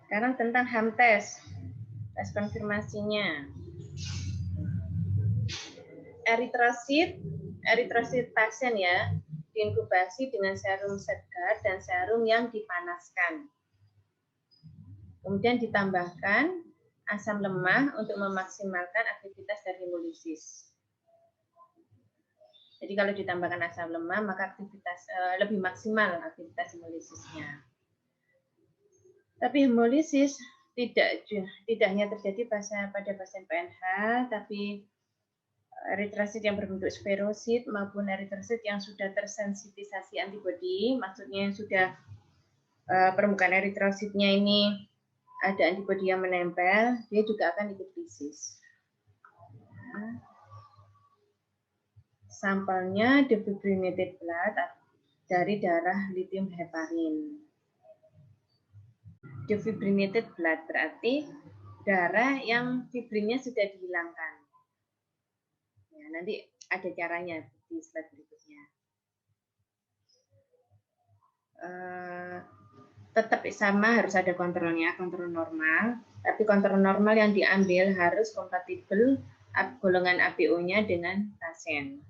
Sekarang tentang HAM-tes, tes konfirmasinya. Eritrosit pasien ya, diinkubasi dengan serum segar dan serum yang dipanaskan. Kemudian ditambahkan asam lemah untuk memaksimalkan aktivitas dari hemolisis. Jadi kalau ditambahkan asam lemah, maka aktivitas lebih maksimal aktivitas hemolisisnya. Tapi hemolisis tidak hanya terjadi pada pasien PNH, tapi eritrosit yang berbentuk sferosit maupun eritrosit yang sudah tersensitisasi antibodi, maksudnya yang sudah permukaan eritrositnya ini ada antibodi yang menempel, dia juga akan ikut lisis. Sampelnya defibrinated blood dari darah lithium heparin. Defibrinated blood berarti darah yang fibrinnya sudah dihilangkan. Ya, nanti ada caranya di slide berikutnya. Tetap sama, harus ada kontrolnya, kontrol normal. Tapi kontrol normal yang diambil harus kompatibel golongan APO-nya dengan pasien.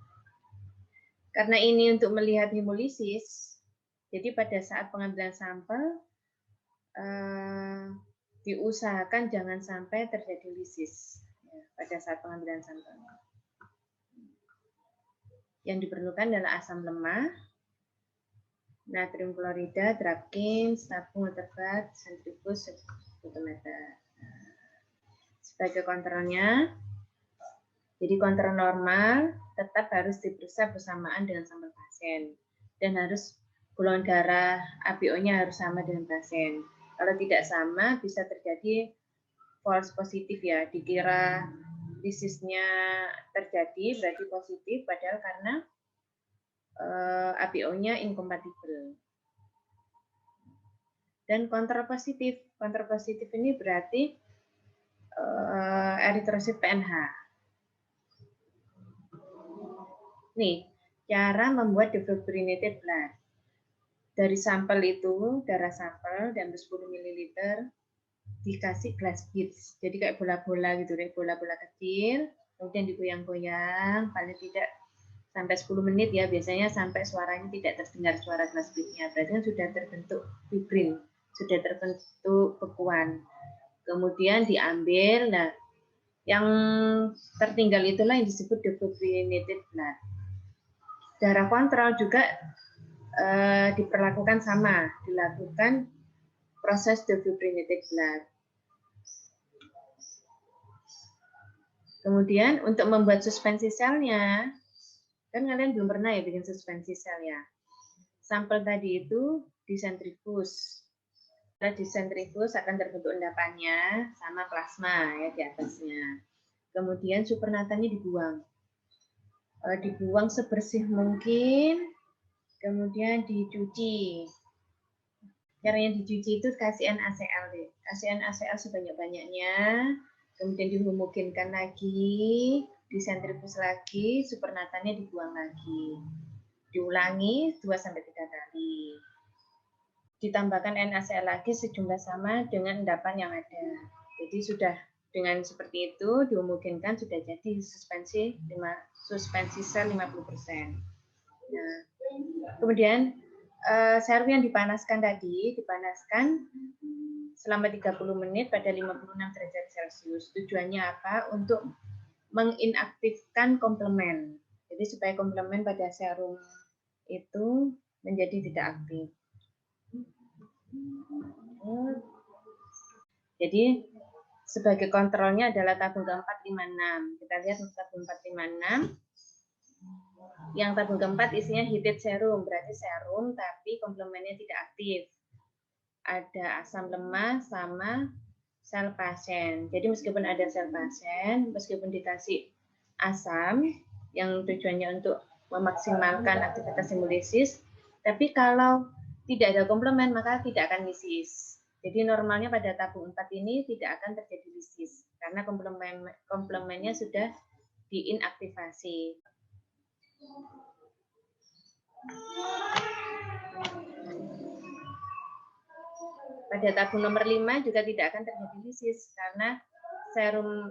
Karena ini untuk melihat hemolisis, jadi pada saat pengambilan sampel diusahakan jangan sampai terjadi lisis ya, pada saat pengambilan sampel. Yang diperlukan adalah asam lemah, natrium klorida, drapkin, tabung waterbath, sentrifuge, fotometer. Sebagai kontrolnya, jadi kontrol normal tetap harus diperiksa bersamaan dengan sampel pasien dan harus golongan darah APO-nya harus sama dengan pasien. Kalau tidak sama bisa terjadi false positif ya, dikira lisisnya terjadi berarti positif padahal karena APO-nya inkompatibel. Dan kontrapositif ini berarti eritrosit PNH. Nih, cara membuat defibrinated blood. Dari sampel itu, darah sampel diambil 10 ml, dikasih glass beads. Jadi kayak bola-bola gitu deh, bola-bola kecil, kemudian digoyang-goyang, paling tidak sampai 10 menit ya, biasanya sampai suaranya tidak terdengar suara glass beads-nya. Berarti kan sudah terbentuk fibrin, sudah terbentuk bekuan. Kemudian diambil, nah yang tertinggal itulah yang disebut defibrinated blood. Darah kontrol juga diperlakukan sama, dilakukan proses defibrinated blood. Kemudian untuk membuat suspensi selnya, kan kalian belum pernah ya bikin suspensi sel ya. Sampel tadi itu disentrifuge. Setelah disentrifuge akan terbentuk endapannya sama plasma ya di atasnya. Kemudian supernatannya dibuang. Dibuang sebersih mungkin, kemudian dicuci. Caranya dicuci itu kasih NaCl deh. Kasih NaCl sebanyak-banyaknya, kemudian dihomogenkan lagi, disentrifuge lagi, supernatannya dibuang lagi. Diulangi 2-3 kali. Ditambahkan NaCl lagi sejumlah sama dengan endapan yang ada. Jadi sudah dengan seperti itu dihomogenkan sudah jadi suspensi sel 50%. Nah, kemudian serum yang dipanaskan tadi dipanaskan selama 30 menit pada 56 derajat Celcius. Tujuannya apa? Untuk menginaktifkan komplement. Jadi supaya komplement pada serum itu menjadi tidak aktif. Jadi sebagai kontrolnya adalah tabung keempat 56. Kita lihat tabung 456. Yang tabung keempat isinya heated serum, berarti serum tapi komplemennya tidak aktif. Ada asam lemah sama sel pasien. Jadi meskipun ada sel pasien, meskipun dikasih asam yang tujuannya untuk memaksimalkan aktivitas hemolisis, tapi kalau tidak ada komplement maka tidak akan lisis. Jadi normalnya pada tabung 4 ini tidak akan terjadi lisis karena komplemennya sudah diinaktivasi. Pada tabung nomor 5 juga tidak akan terjadi lisis karena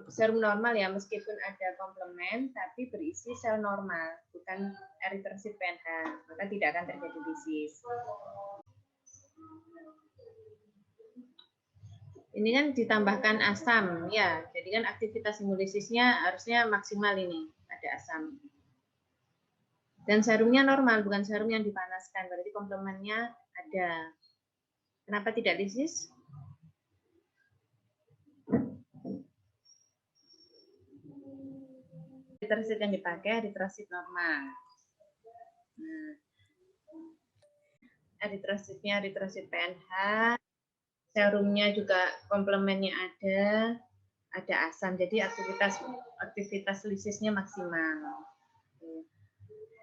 serum normal ya, meskipun ada komplemen tapi berisi sel normal, bukan eritrosit PNH, maka tidak akan terjadi lisis. Ini kan ditambahkan asam ya, jadi kan aktivitas hemolisisnya harusnya maksimal ini, ada asam. Dan serumnya normal, bukan serum yang dipanaskan, berarti komplemennya ada. Kenapa tidak lisis? Eritrosit yang dipakai eritrosit normal. Nah, eritrositnya eritrosit PNH, serumnya juga komplemennya ada asam, jadi aktivitas lisisnya maksimal.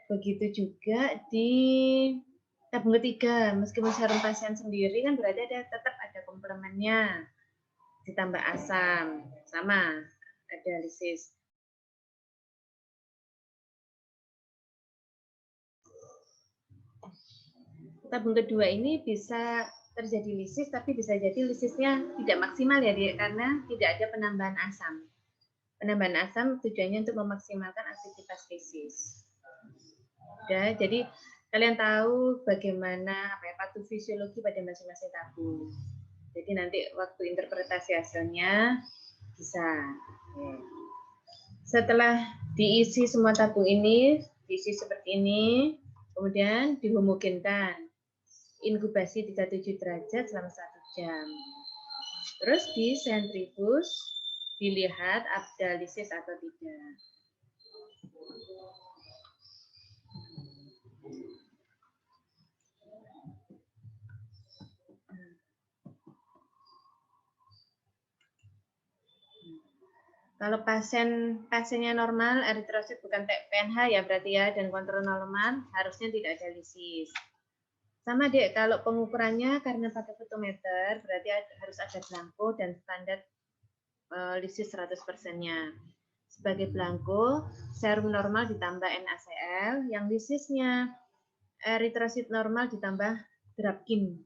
Begitu juga di tabung ketiga, meskipun serum pasien sendiri kan berarti tetap ada komplemennya, ditambah asam, sama ada lisis. Tabung kedua ini bisa terjadi lisis, tapi bisa jadi lisisnya tidak maksimal ya, karena tidak ada penambahan asam. Penambahan asam tujuannya untuk memaksimalkan aktivitas lisis. Ya, jadi kalian tahu bagaimana patofisiologi pada masing-masing tabung. Jadi nanti waktu interpretasi hasilnya bisa. Setelah diisi semua tabung ini, diisi seperti ini, kemudian dihomogenkan. Inkubasi 37 derajat selama 1 jam. Terus di sentrifuge dilihat ada lisis atau tidak. Kalau pasiennya normal, eritrosit bukan PNH ya berarti ya, dan kontrol normal, harusnya tidak ada lisis. Sama dek, kalau pengukurannya karena pakai fotometer, berarti harus ada blanko dan standar lisis 100%-nya. Sebagai blanko, serum normal ditambah NaCl, yang lisisnya eritrosit normal ditambah drapkin.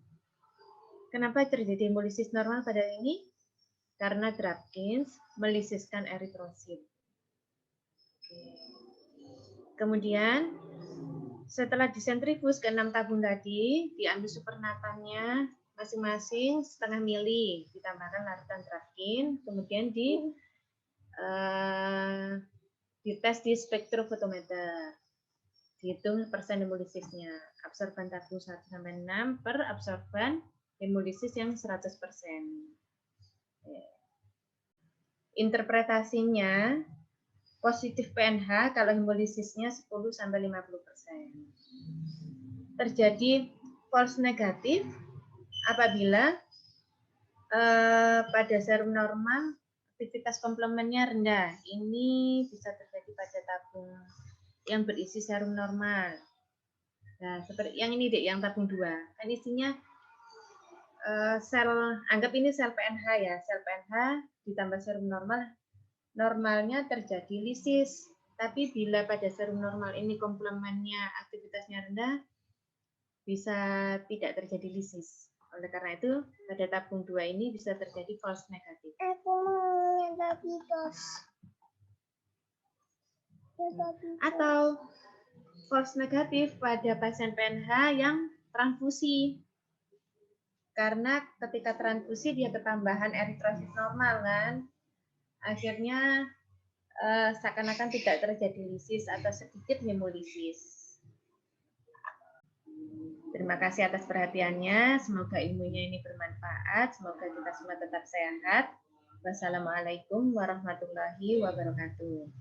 Kenapa terjadi hemolisis normal pada ini? Karena drapkin melisiskan eritrosit. Kemudian setelah disentrifuge ke 6 tabung tadi, diambil supernatannya masing-masing setengah mili, ditambahkan larutan drapkin, kemudian dites di spektrofotometer. Dihitung persen hemolisisnya. Absorban tabung 1-6 per absorban hemolisis yang 100%. Interpretasinya positif PNH kalau hemolisisnya 10-50%. Terjadi false negatif apabila pada serum normal aktivitas komplemennya rendah. Ini bisa terjadi pada tabung yang berisi serum normal. Nah, seperti yang ini dek, yang tabung 2. Kan isinya sel, anggap ini sel PNH ya, sel PNH ditambah serum normal, normalnya terjadi lisis. Tapi bila pada serum normal ini komplemennya aktivitasnya rendah, bisa tidak terjadi lisis. Oleh karena itu, pada tabung 2 ini bisa terjadi false negatif. Aku mau negatif. Atau false negatif pada pasien PNH yang transfusi. Karena ketika transfusi dia ketambahan eritrosit normal kan, akhirnya seakan-akan tidak terjadi lisis atau sedikit hemolisis. Terima kasih atas perhatiannya. Semoga ilmunya ini bermanfaat. Semoga kita semua tetap sehat. Wassalamualaikum warahmatullahi wabarakatuh.